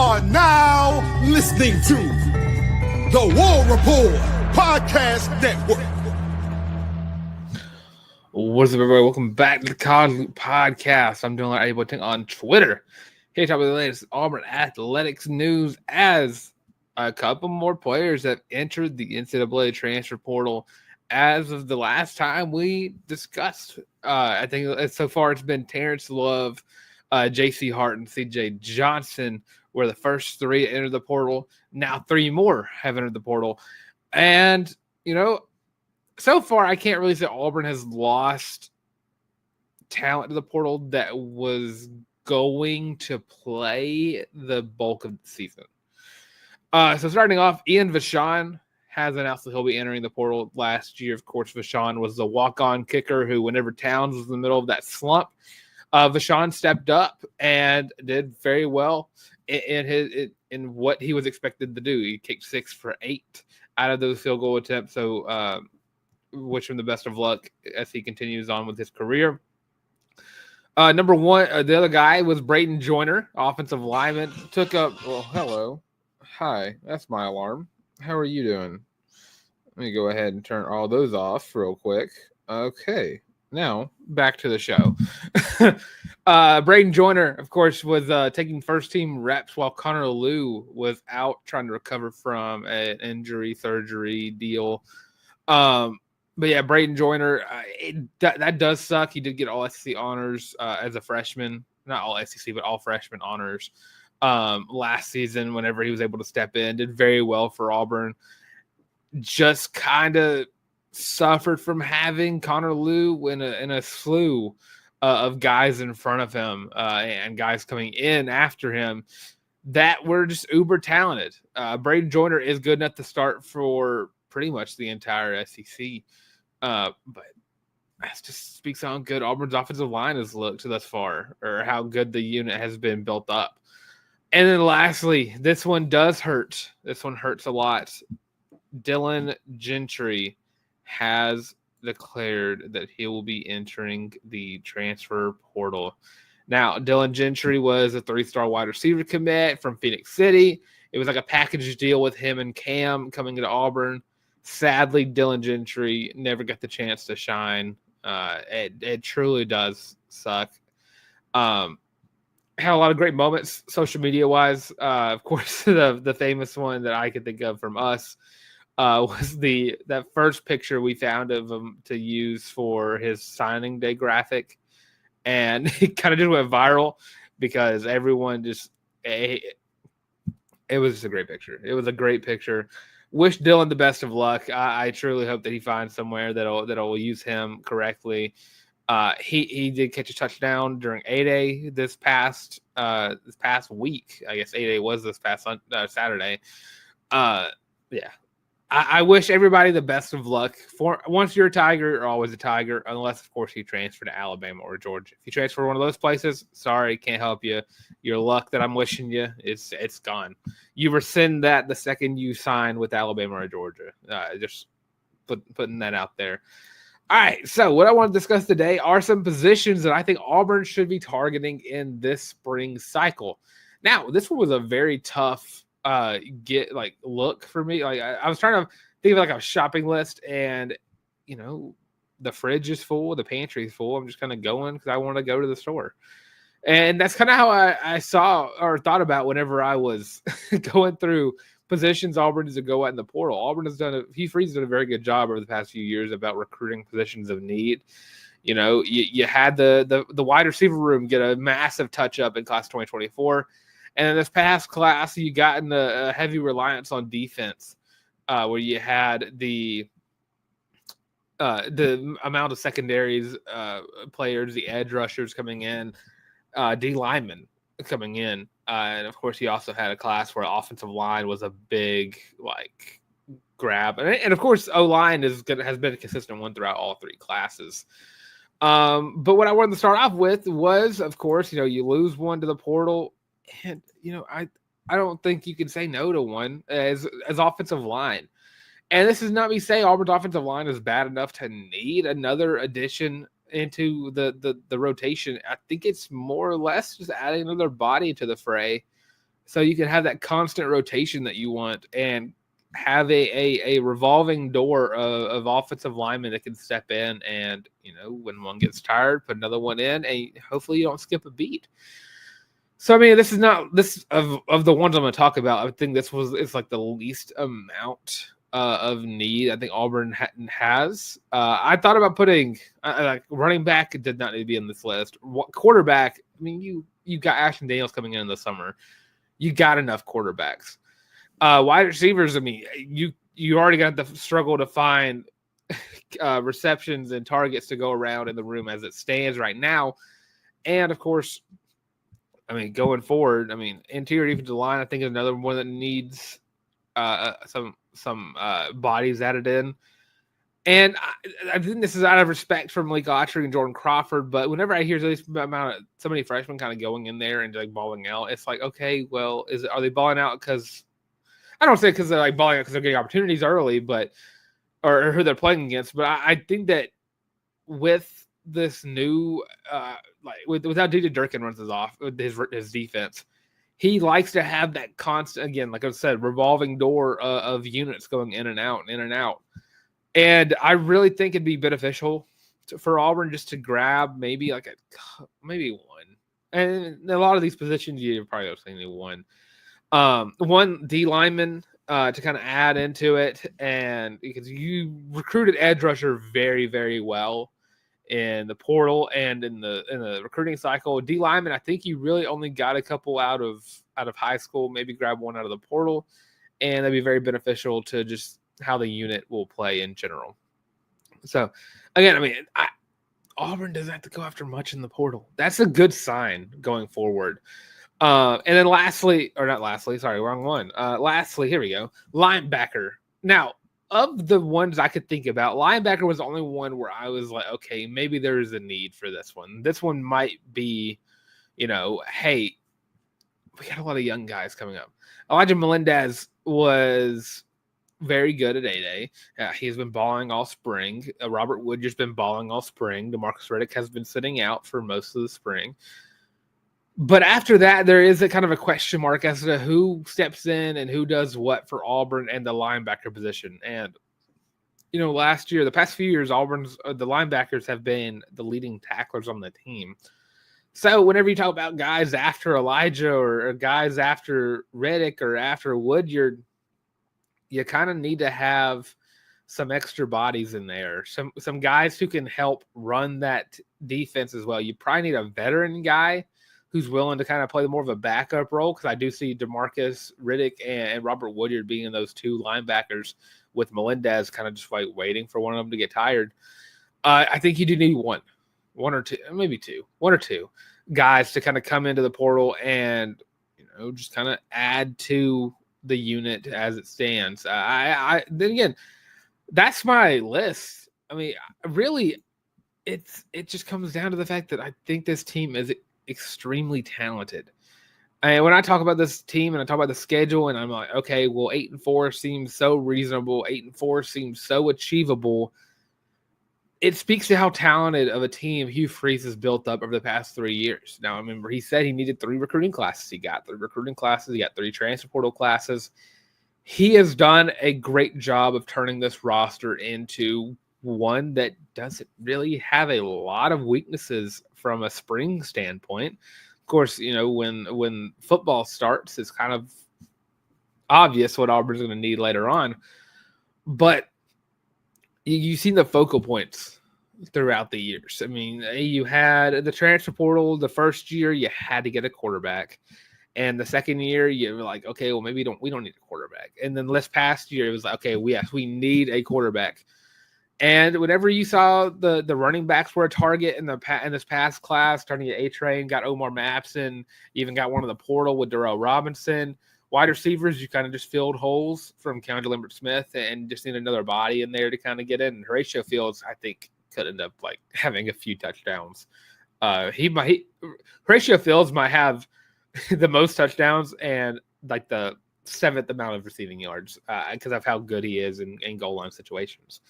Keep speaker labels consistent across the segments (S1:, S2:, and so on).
S1: are now listening to the War Report Podcast Network.
S2: What's up, everybody? Welcome back to the College Loop Podcast. I'm doing everything on Twitter. Here to talk about the latest Auburn athletics news as a couple more players have entered the NCAA transfer portal as of the last time we discussed. I think so far it's been Terrence Love, J.C. Hart, and C.J. Johnson were the first three to enter the portal. Now three more have entered the portal. And, so far I can't really say Auburn has lost talent to the portal that was going to play the bulk of the season. So starting off, Ian Vachon has announced that he'll be entering the portal. Last year, of course, Vachon was the walk-on kicker who, whenever Towns was in the middle of that slump, Vachon stepped up and did very well in what he was expected to do. He kicked 6 for 8 out of those field goal attempts. So, wish him the best of luck as he continues on with his career. Number one, the other guy was Braden Joyner, offensive lineman. Took up. Well, hello, hi. That's my alarm. How are you doing? Let me go ahead and turn all those off real quick. Okay. Now, back to the show. Braden Joyner, of course, was taking first-team reps while Connor Liu was out trying to recover from an injury, surgery deal. But, yeah, Braden Joyner, that does suck. He did get all SEC honors as a freshman. Not all SEC, but all freshman honors last season whenever he was able to step in. Did very well for Auburn. Just kind of suffered from having Connor Liu in a slew of guys in front of him and guys coming in after him that were just uber talented. Braden Joyner is good enough to start for pretty much the entire SEC. But that just speaks on how good Auburn's offensive line has looked thus far, or how good the unit has been built up. And then lastly, this one does hurt. This one hurts a lot. Dylan Gentry has declared that he will be entering the transfer portal. Now, Dylan Gentry was a 3-star wide receiver commit from Phoenix City. It was like a package deal with him and Cam coming into Auburn. Sadly, Dylan Gentry never got the chance to shine. It truly does suck. Had a lot of great moments social media wise. Of course, the famous one that I could think of from us was that first picture we found of him to use for his signing day graphic, and it kind of just went viral because everyone it was just a great picture. It was a great picture. Wish Dylan the best of luck. I truly hope that he finds somewhere that'll use him correctly. He did catch a touchdown during 8A this past week. I guess 8A was this past Saturday. Yeah. I wish everybody the best of luck. For once you're a Tiger, you're always a Tiger, unless of course you transfer to Alabama or Georgia. If you transfer to one of those places, sorry, can't help you. Your luck that I'm wishing you, it's gone. You rescind that the second you sign with Alabama or Georgia. Just putting that out there. All right, so what I want to discuss today are some positions that I think Auburn should be targeting in this spring cycle. Now, this one was a very tough look for me. Like I was trying to think of like a shopping list, and the fridge is full, the pantry is full. I'm just kind of going because I want to go to the store, and that's kind of how I saw or thought about whenever I was going through positions Auburn is to go at in the portal. Auburn has Hugh Freeze done a very good job over the past few years about recruiting positions of need. You had the wide receiver room get a massive touch up in class 2024. And in this past class, you got in the heavy reliance on defense, where you had the amount of secondaries players, the edge rushers coming in, D linemen coming in, and of course, you also had a class where offensive line was a big grab, and of course, O line has been a consistent one throughout all three classes. But what I wanted to start off with was, of course, you lose one to the portal. And I don't think you can say no to one as offensive line. And this is not me saying Auburn's offensive line is bad enough to need another addition into the rotation. I think it's more or less just adding another body to the fray So you can have that constant rotation that you want and have a revolving door of offensive linemen that can step in and, when one gets tired, put another one in, and hopefully you don't skip a beat. So, I mean, this is not this of the ones I'm going to talk about. I think it's like the least amount of need I think Auburn has. I thought about putting like running back. It did not need to be in this list. Quarterback. I mean, you got Ashton Daniels coming in the summer. You got enough quarterbacks. Wide receivers. I mean, you already got the struggle to find receptions and targets to go around in the room as it stands right now, and of course. I mean, going forward, interior defensive line, I think is another one that needs some bodies added in. And I think this is out of respect for Malik Autry and Jordan Crawford, but whenever I hear so many freshmen kind of going in there and like balling out, it's like, okay, well, are they balling out because I don't say because they're like balling out because they're getting opportunities early, but or who they're playing against, but I think that with this new without DJ Durkin runs his defense, he likes to have that constant, again, like I said, revolving door of units going in and out. And I really think it'd be beneficial for Auburn just to grab maybe one. And a lot of these positions you probably only one D lineman to kind of add into it, and because you recruited edge rusher very, very well in the portal and in the recruiting cycle. D lineman, I think you really only got a couple out of high school, maybe grab one out of the portal, and that'd be very beneficial to just how the unit will play in general. So again, Auburn doesn't have to go after much in the portal. That's a good sign going forward. And then lastly, wrong one. Lastly, here we go. Linebacker. Now, of the ones I could think about, linebacker was the only one where I was like, okay, maybe there is a need for this one. This one might be, hey, we got a lot of young guys coming up. Elijah Melendez was very good at 8A. He's been balling all spring. Robert Woodger's been balling all spring. DeMarcus Riddick has been sitting out for most of the spring. But after that, there is a kind of a question mark as to who steps in and who does what for Auburn and the linebacker position. And, last year, the past few years, Auburn's the linebackers have been the leading tacklers on the team. So whenever you talk about guys after Elijah or guys after Riddick or after Woodyard, you kind of need to have some extra bodies in there, some guys who can help run that defense as well. You probably need a veteran guy who's willing to kind of play more of a backup role, because I do see DeMarcus Riddick and Robert Woodyard being those two linebackers with Melendez kind of just like waiting for one of them to get tired. I think you do need one or two, maybe one or two guys to kind of come into the portal and, just kind of add to the unit as it stands. Then again, that's my list. Really, it just comes down to the fact that I think this team is extremely talented. And when I talk about this team and I talk about the schedule, and I'm like, okay, well, 8-4 seems so reasonable. 8-4 seems so achievable. It speaks to how talented of a team Hugh Freeze has built up over the past 3 years. Now, I remember he said he needed 3 recruiting classes. He got 3 recruiting classes. He got 3 transfer portal classes. He has done a great job of turning this roster into one that doesn't really have a lot of weaknesses from a spring standpoint. Of course, when football starts, it's kind of obvious what Auburn's going to need later on. But you've seen the focal points throughout the years. You had the transfer portal. The first year, you had to get a quarterback. And the second year, you were like, okay, well, maybe we don't need a quarterback. And then this past year, it was like, okay, we need a quarterback. And whenever you saw the running backs were a target in this past class, starting at A-Train, got Omar Mapson, even got one of the portal with Darrell Robinson. Wide receivers, you kind of just filled holes from Keandre Lambert-Smith and just need another body in there to kind of get in. And Horatio Fields, I think, could end up like having a few touchdowns. Horatio Fields might have the most touchdowns and like the 7th amount of receiving yards because of how good he is in goal line situations.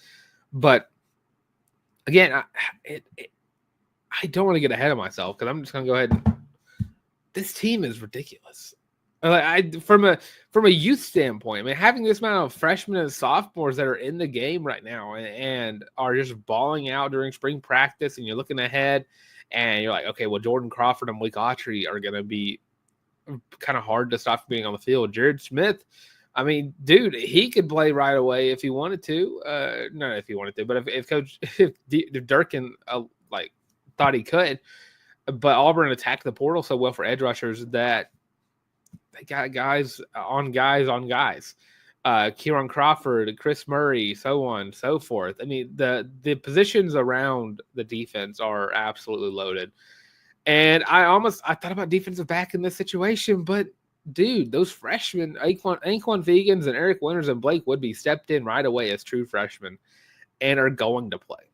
S2: But again, I don't want to get ahead of myself because I'm just going to go ahead. This team is ridiculous. From a youth standpoint, I mean, having this amount of freshmen and sophomores that are in the game right now and are just balling out during spring practice, and you're looking ahead, and you're like, okay, well, Jordan Crawford and Malik Autry are going to be kind of hard to stop being on the field. Jared Smith, I mean, dude, he could play right away if he wanted to. Not if he wanted to, but if Durkin thought he could, but Auburn attacked the portal so well for edge rushers that they got guys on guys. Kieran Crawford, Chris Murray, so on and so forth. I mean, the positions around the defense are absolutely loaded. And I thought about defensive back in this situation, but dude, those freshmen, Anquan Vegans and Eric Winters and Blake Woodby stepped in right away as true freshmen and are going to play.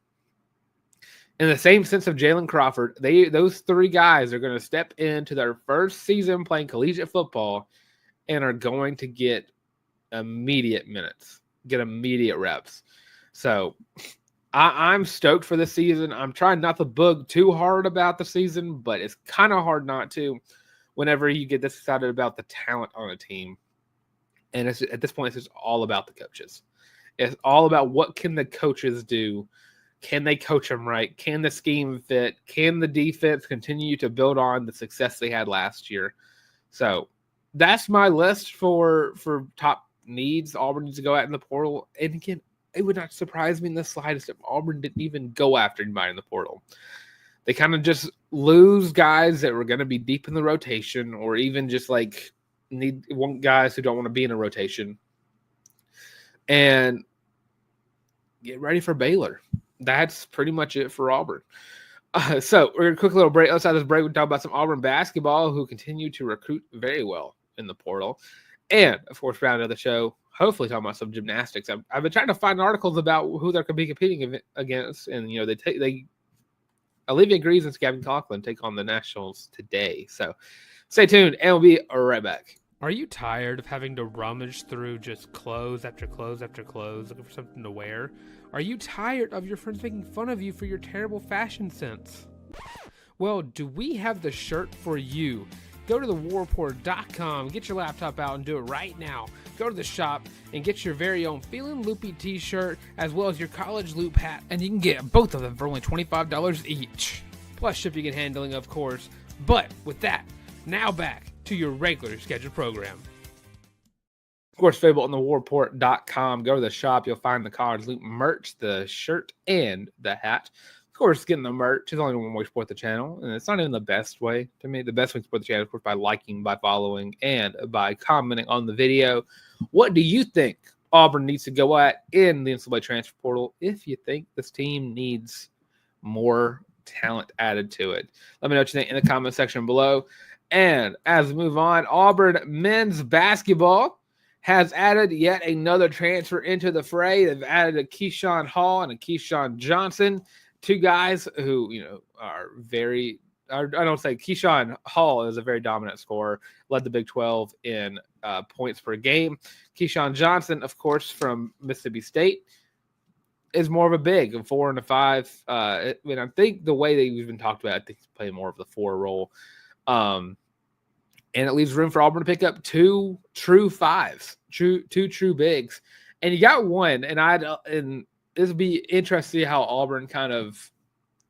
S2: In the same sense of Jalen Crawford, those three guys are going to step into their first season playing collegiate football and are going to get immediate minutes, get immediate reps. So I'm stoked for this season. I'm trying not to bug too hard about the season, but it's kind of hard not to whenever you get this excited about the talent on a team. And at this point, it's just all about the coaches. It's all about what can the coaches do. Can they coach them right? Can the scheme fit? Can the defense continue to build on the success they had last year? So that's my list for top needs Auburn needs to go out in the portal. And again, it would not surprise me in the slightest if Auburn didn't even go after anybody in the portal. They kind of just lose guys that were going to be deep in the rotation, or even just want guys who don't want to be in a rotation, and get ready for Baylor. That's pretty much it for Auburn. So we're going to quick little break. Outside this break, we talk about some Auburn basketball who continue to recruit very well in the portal. And, of course, round of the show, hopefully talking about some gymnastics. I've been trying to find articles about who they're going to be competing against. And, Olivia Greaves and Gabby Mclaughlin take on the Nationals today. So stay tuned, and we'll be right back. Are you tired of having to rummage through just clothes after clothes after clothes, looking for something to wear? Are you tired of your friends making fun of you for your terrible fashion sense? Well, do we have the shirt for you? Go to thewarreport.com, get your laptop out and do it right now. Go to the shop and get your very own Feelin' Loopy t-shirt as well as your college loop hat, and you can get both of them for only $25 each. Plus shipping and handling, of course. But with that, now back to your regular scheduled program. Of course, available on thewarreport.com. Go to the shop. You'll find the college loop merch, the shirt, and the hat. Of course, getting the merch is only one way to support the channel, and it's not even the best way. To me, the best way to support the channel is, of course, by liking, by following, and by commenting on the video. What do you think Auburn needs to go at in the NCAA transfer portal if you think this team needs more talent added to it? Let me know what you think in the comment section below. And as we move on, Auburn men's basketball has added yet another transfer into the fray. They've added a Keyshawn Hall and a Keyshawn Johnson, two guys who, are very – I don't say Keyshawn Hall is a very dominant scorer, led the Big 12 in points per game. Keyshawn Johnson, of course, from Mississippi State, is more of a big, a 4 and a 5. I think the way they've been talked about, I think he's playing more of the 4 role. And it leaves room for Auburn to pick up two true 5s, two true bigs. And you got one, and this would be interesting to see how Auburn kind of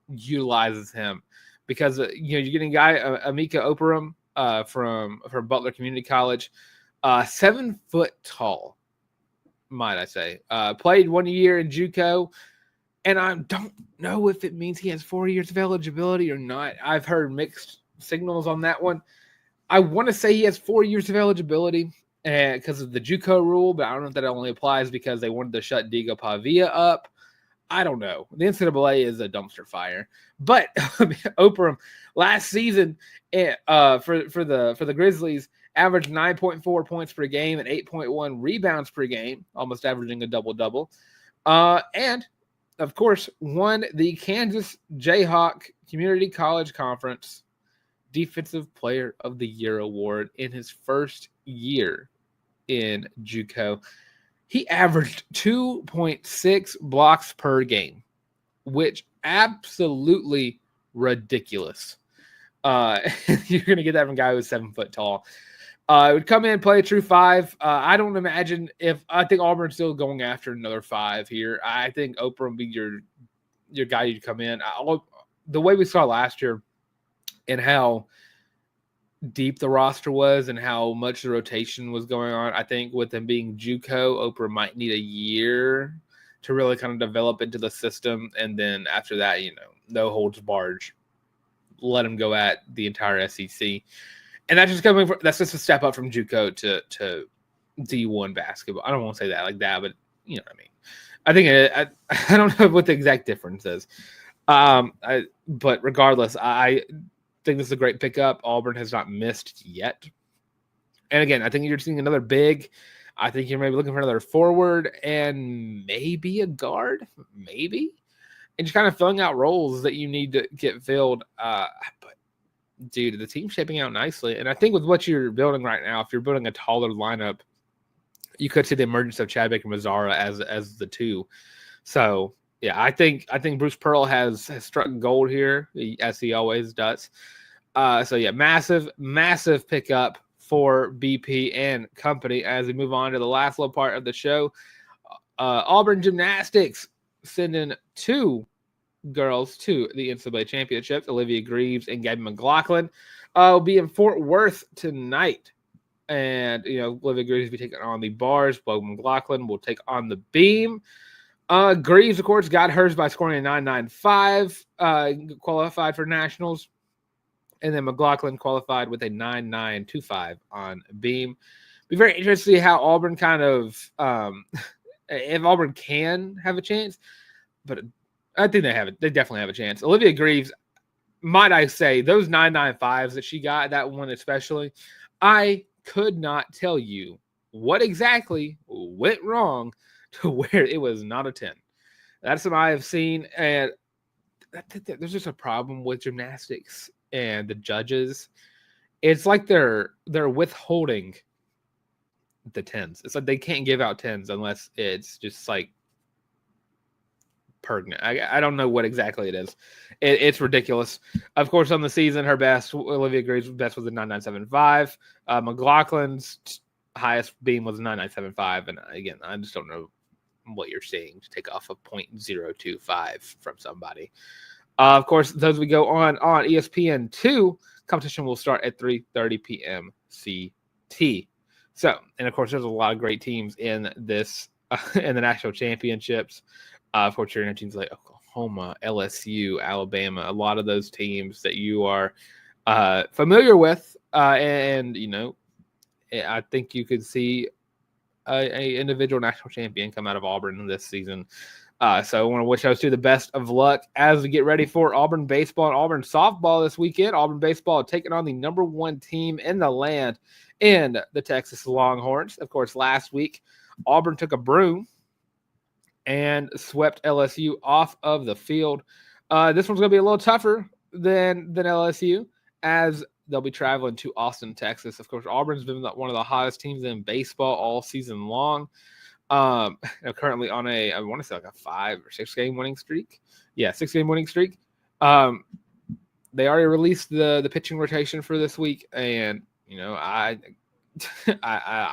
S2: utilizes him, because you're getting a guy, Amika Operum, from Butler Community College, 7 foot tall, might I say. Played 1 year in JUCO, and I don't know if it means he has 4 years of eligibility or not. I've heard mixed signals on that one. I want to say he has 4 years of eligibility because of the JUCO rule, but I don't know if that only applies because they wanted to shut Diego Pavia up. I don't know. The NCAA is a dumpster fire. But Operum last season for the Grizzlies averaged 9.4 points per game and 8.1 rebounds per game, almost averaging a double-double. And, of course, won the Kansas Jayhawk Community College Conference Defensive Player of the Year award in his first year in JUCO. He averaged 2.6 blocks per game, which absolutely ridiculous. You're going to get that from a guy who's 7 foot tall. It would come in, play a true 5. I don't imagine I think Auburn's still going after another 5 here. I think Oprah would be your guy you'd come in. The way we saw last year and how deep the roster was and how much the rotation was going on, I think with them being JUCO, Oprah might need a year to really kind of develop into the system. And then after that, no holds barred. Let them go at the entire SEC. And that's just a step up from JUCO to D1 basketball. I don't want to say that like that, but you know what I mean. I think I don't know what the exact difference is. But regardless, I think this is a great pickup. Auburn has not missed yet. And again, I think you're seeing another big. I think you're maybe looking for another forward and maybe a guard, maybe. And just kind of filling out roles that you need to get filled. But dude, the team's shaping out nicely. And I think with what you're building right now, if you're building a taller lineup, you could see the emergence of Chad Baker-Mazara as the 2. So yeah, I think Bruce Pearl has struck gold here, as he always does. So yeah, massive pickup for BP and company. As we move on to the last little part of the show, Auburn Gymnastics sending 2 girls to the NCAA championships. Olivia Greaves and Gabby Mclaughlin will be in Fort Worth tonight. And, Olivia Greaves will be taking on the bars. Gabby McLaughlin will take on the beam. Greaves, of course, got hers by scoring a 9.95, qualified for nationals. And then McLaughlin qualified with a 9.925 on beam. Be very interesting to see how Auburn kind of, if Auburn can have a chance. But I think they definitely have a chance. Olivia Greaves, might I say, those 9.95s that she got, that one especially, I could not tell you what exactly went wrong to where it was not a 10. That's what I have seen. And there's just a problem with gymnastics and the judges. It's like they're withholding the 10s. It's like they can't give out 10s unless it's just like pregnant. I don't know what exactly it is. It's ridiculous. Of course, on the season, her best, Olivia Greaves' best was a 9.975. McLaughlin's highest beam was a 9.975. And again, I just don't know what you're seeing to take off a 0.025 from somebody. Of course, those we go on ESPN2, competition will start at 3:30 p.m. CT. So, and of course, there's a lot of great teams in this in the national championships. Of course, you're in teams like Oklahoma, LSU, Alabama, a lot of those teams that you are familiar with. And, I think you could see a individual national champion come out of Auburn this season. So I want to wish those two the best of luck as we get ready for Auburn Baseball and Auburn Softball this weekend. Auburn Baseball taking on the number 1 team in the land in the Texas Longhorns. Of course, last week, Auburn took a broom and swept LSU off of the field. This one's going to be a little tougher than LSU, as they'll be traveling to Austin, Texas. Of course, Auburn's been one of the hottest teams in baseball all season long. Currently on I want to say like a 5 or 6 game winning streak. Yeah, 6 game winning streak. They already released the pitching rotation for this week, and I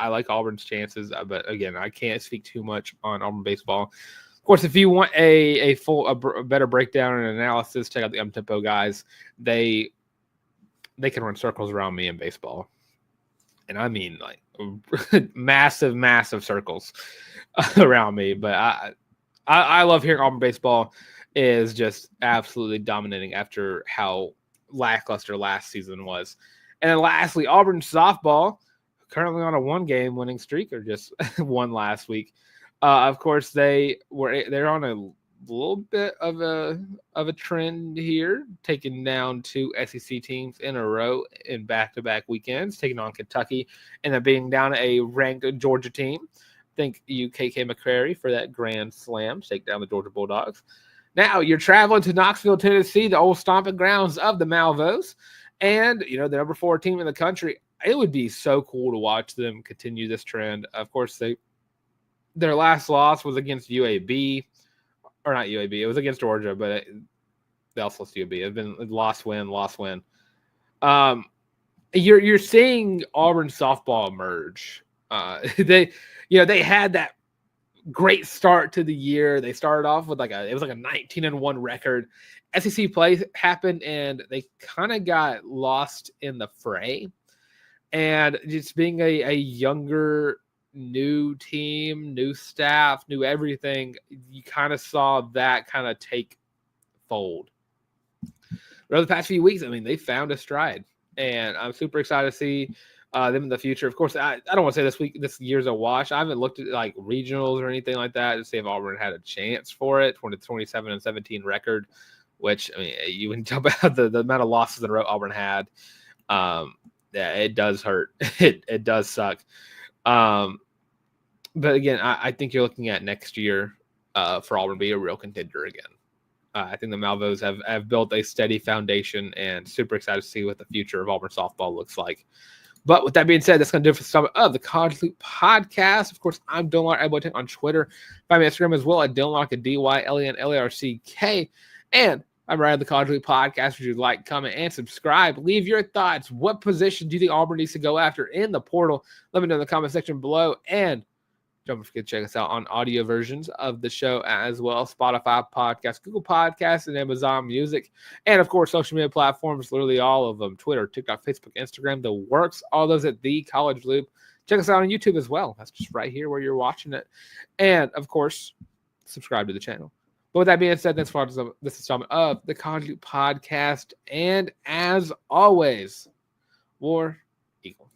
S2: like Auburn's chances, but again, I can't speak too much on Auburn baseball. Of course, if you want a better breakdown and analysis, check out the Tempo guys. They can run circles around me in baseball, and I mean like massive circles around me. But I love hearing Auburn baseball is just absolutely dominating after how lackluster last season was. And then lastly, Auburn softball, currently on a 1-game winning streak, or just won last week. Of course, they're on a little bit of a trend here, taking down 2 SEC teams in a row in back-to-back weekends, taking on Kentucky, and then being down a ranked Georgia team. Thank you, KK McCrary, for that grand slam, take down the Georgia Bulldogs. Now you're traveling to Knoxville, Tennessee, the old stomping grounds of the Malvos, and the number 4 team in the country. It would be so cool to watch them continue this trend. Of course, their last loss was against UAB, or not UAB. It was against Georgia, but they also lost UAB. It's been loss win. you're seeing Auburn softball emerge. They had that great start to the year. They started off with it was like a 19-1 record. SEC play happened and they kind of got lost in the fray. And just being a younger, new team, new staff, new everything, you kind of saw that kind of take fold. But over the past few weeks, I mean, they found a stride, and I'm super excited to see them in the future. Of course, I don't want to say this year's a wash. I haven't looked at like regionals or anything like that to see if Auburn had a chance for it. 27-17 record, which, I mean, you can tell about the amount of losses in a row Auburn had. Yeah, it does hurt. It does suck. But again, I think you're looking at next year for Auburn to be a real contender again. I think the Malvos have built a steady foundation, and super excited to see what the future of Auburn softball looks like. But with that being said, that's going to do it for some of the College Loop podcast. Of course, I'm Dylan Larck on Twitter. Find me on Instagram as well at Dylan Larck, DYLENLARCK. And I'm right on the College Loop podcast. If you'd like, comment, and subscribe. Leave your thoughts. What position do you think Auburn needs to go after in the portal? Let me know in the comment section below. And don't forget to check us out on audio versions of the show as well. Spotify Podcasts, Google Podcasts, and Amazon Music. And, of course, social media platforms, literally all of them. Twitter, TikTok, Facebook, Instagram, the works. All those at The College Loop. Check us out on YouTube as well. That's just right here where you're watching it. And, of course, subscribe to the channel. But with that being said, that's for this installment of the College Loop podcast. And, as always, War Eagle.